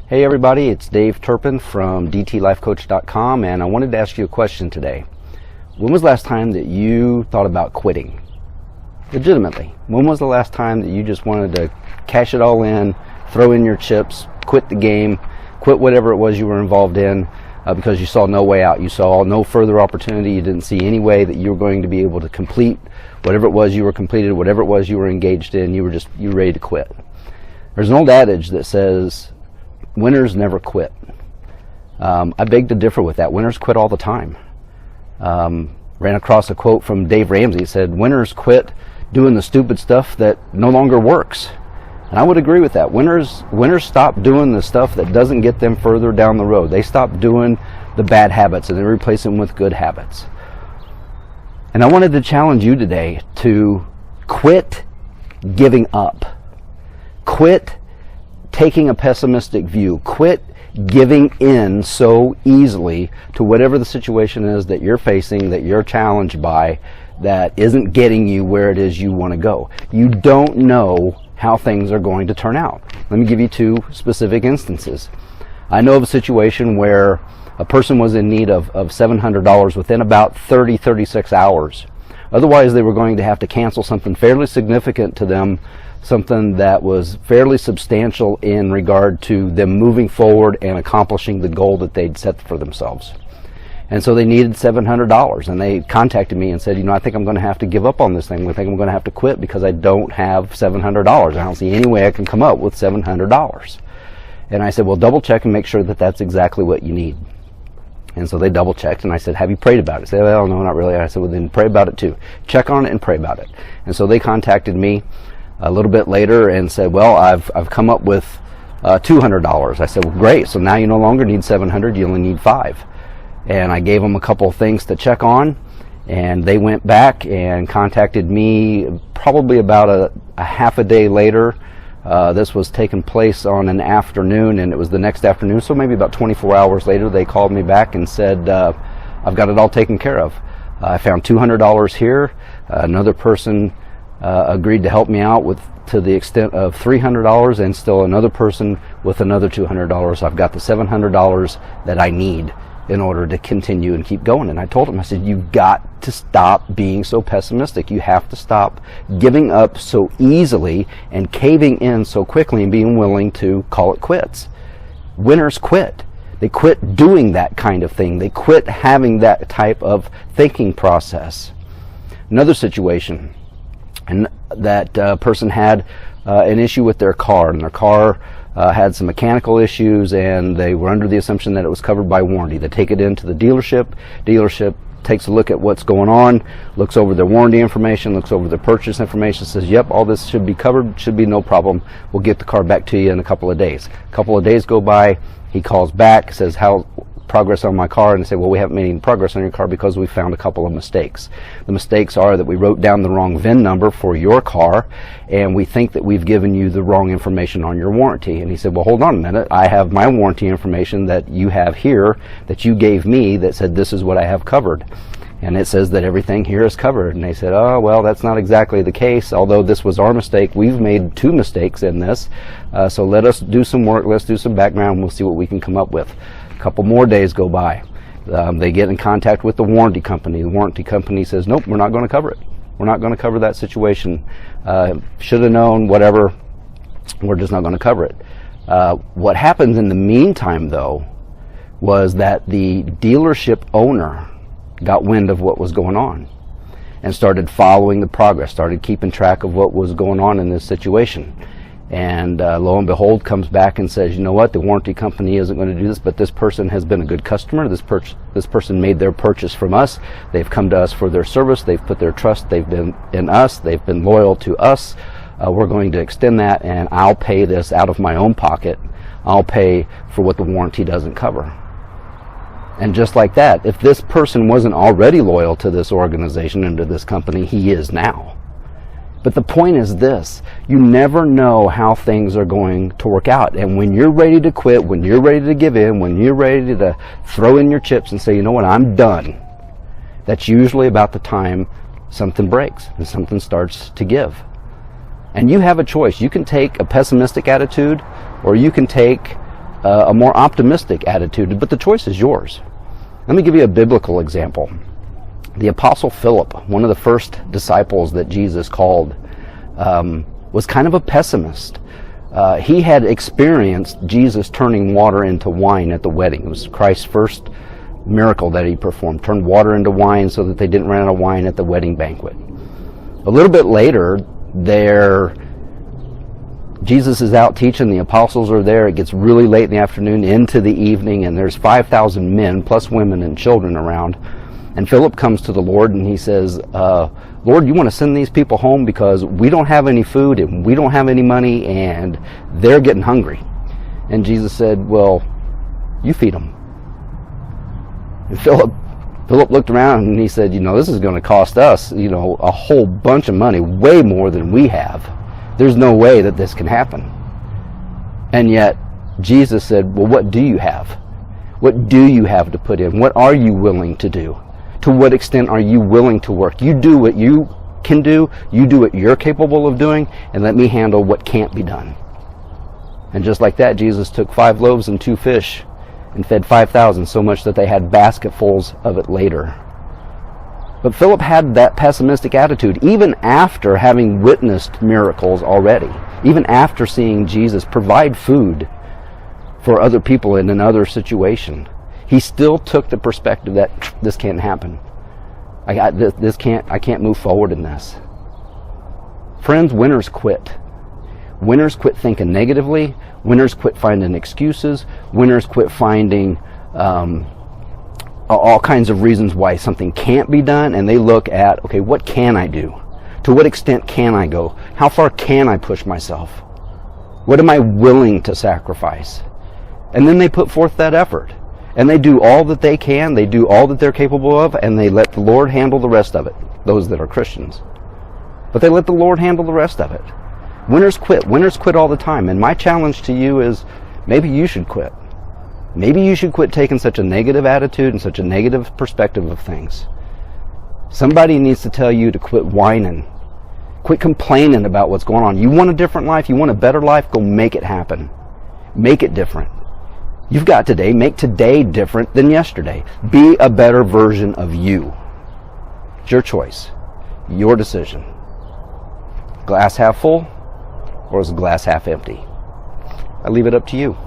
Hey everybody, it's Dave Turpin from DTLifeCoach.com, and I wanted to ask you a question today. When was the last time that you thought about quitting? Legitimately. When was the last time that you just wanted to cash it all in, throw in your chips, quit the game, quit whatever it was you were involved in because you saw no way out, you saw no further opportunity, you didn't see any way that you were going to be able to complete whatever it was you were completed, whatever it was you were engaged in, you were ready to quit. There's an old adage that says, winners never quit. I beg to differ with that. Winners quit all the time. Ran across a quote from Dave Ramsey. It said, winners quit doing the stupid stuff that no longer works. And I would agree with that. Winners stop doing the stuff that doesn't get them further down the road. They stop doing the bad habits and they replace them with good habits. And I wanted to challenge you today to quit giving up. Quit taking a pessimistic view. Quit giving in so easily to whatever the situation is that you're facing, that you're challenged by, that isn't getting you where it is you want to go. You don't know how things are going to turn out. Let me give you two specific instances. I know of a situation where a person was in need of $700 within about 36 hours. Otherwise, they were going to have to cancel something fairly significant to them, something that was fairly substantial in regard to them moving forward and accomplishing the goal that they'd set for themselves. And so they needed $700, and they contacted me and said, I think I'm going to have to give up on this thing. I think I'm going to have to quit because I don't have $700. I don't see any way I can come up with $700. And I said, well, double check and make sure that that's exactly what you need. And so they double checked, and I said, have you prayed about it? They said, well, no, not really. I said, well, then pray about it too. Check on it and pray about it. And so they contacted me a little bit later and said, well, I've come up with $200. I said, well, great. So now you no longer need 700, you only need 5. And I gave them a couple of things to check on, and they went back and contacted me probably about a half a day later. This was taking place on an afternoon, and it was the next afternoon, so maybe about 24 hours later, they called me back and said, I've got it all taken care of. I found $200 here. Another person agreed to help me out to the extent of $300, and still another person with another $200. I've got the $700 that I need in order to continue and keep going. And I told him, I said, you've got to stop being so pessimistic. You have to stop giving up so easily and caving in so quickly and being willing to call it quits. Winners quit. They quit doing that kind of thing. They quit having that type of thinking process. Another situation, and that person had an issue with their car, and their car had some mechanical issues, and they were under the assumption that it was covered by warranty. They take it into the dealership takes a look at what's going on, looks over their warranty information, looks over their purchase information, says, yep, all this should be covered, should be no problem. We'll get the car back to you in a couple of days. A couple of days go by, he calls back, says, how progress on my car? And they say, well, we haven't made any progress on your car because we found a couple of mistakes. The mistakes are that we wrote down the wrong VIN number for your car, and we think that we've given you the wrong information on your warranty. And he said, well, hold on a minute. I have my warranty information that you have here that you gave me that said this is what I have covered. And it says that everything here is covered. And they said, oh, well, that's not exactly the case. Although this was our mistake, we've made 2 mistakes in this. So let us do some work. Let's do some background. We'll see what we can come up with. A couple more days go by. They get in contact with the warranty company. The warranty company says, nope, we're not going to cover it. We're not going to cover that situation. Should have known, whatever. We're just not going to cover it. What happened in the meantime, though, was that the dealership owner got wind of what was going on and started following the progress, started keeping track of what was going on in this situation. And lo and behold, comes back and says, you know what, the warranty company isn't going to do this, but this person has been a good customer. This person made their purchase from us. They've come to us for their service. They've put their trust. They've been in us. They've been loyal to us. We're going to extend that, and I'll pay this out of my own pocket. I'll pay for what the warranty doesn't cover. And just like that, if this person wasn't already loyal to this organization and to this company, he is now. But the point is this: you never know how things are going to work out. And when you're ready to quit, when you're ready to give in, when you're ready to throw in your chips and say, you know what, I'm done, that's usually about the time something breaks and something starts to give. And you have a choice. You can take a pessimistic attitude, or you can take a more optimistic attitude, but the choice is yours. Let me give you a biblical example. The Apostle Philip, one of the first disciples that Jesus called, was kind of a pessimist. He had experienced Jesus turning water into wine at the wedding. It was Christ's first miracle that he performed, turned water into wine so that they didn't run out of wine at the wedding banquet. A little bit later, Jesus is out teaching, the apostles are there, it gets really late in the afternoon into the evening, and there's 5,000 men plus women and children around. And Philip comes to the Lord and he says, Lord, you want to send these people home because we don't have any food and we don't have any money and they're getting hungry. And Jesus said, well, you feed them. And Philip looked around and he said, this is going to cost us, a whole bunch of money, way more than we have. There's no way that this can happen. And yet, Jesus said, well, what do you have? What do you have to put in? What are you willing to do? To what extent are you willing to work? You do what you can do, you do what you're capable of doing, and let me handle what can't be done. And just like that, Jesus took 5 loaves and 2 fish and fed 5,000, so much that they had basketfuls of it later. But Philip had that pessimistic attitude, even after having witnessed miracles already, even after seeing Jesus provide food for other people in another situation. He still took the perspective that this can't happen. I can't move forward in this. Friends, winners quit. Winners quit thinking negatively. Winners quit finding excuses. Winners quit finding all kinds of reasons why something can't be done, and they look at, okay, what can I do? To what extent can I go? How far can I push myself? What am I willing to sacrifice? And then they put forth that effort. And they do all that they can, they do all that they're capable of, and they let the Lord handle the rest of it, those that are Christians. But they let the Lord handle the rest of it. Winners quit. Winners quit all the time. And my challenge to you is, maybe you should quit. Maybe you should quit taking such a negative attitude and such a negative perspective of things. Somebody needs to tell you to quit whining. Quit complaining about what's going on. You want a different life? You want a better life? Go make it happen. Make it different. You've got today. Make today different than yesterday. Be a better version of you. It's your choice. Your decision. Glass half full, or is the glass half empty? I leave it up to you.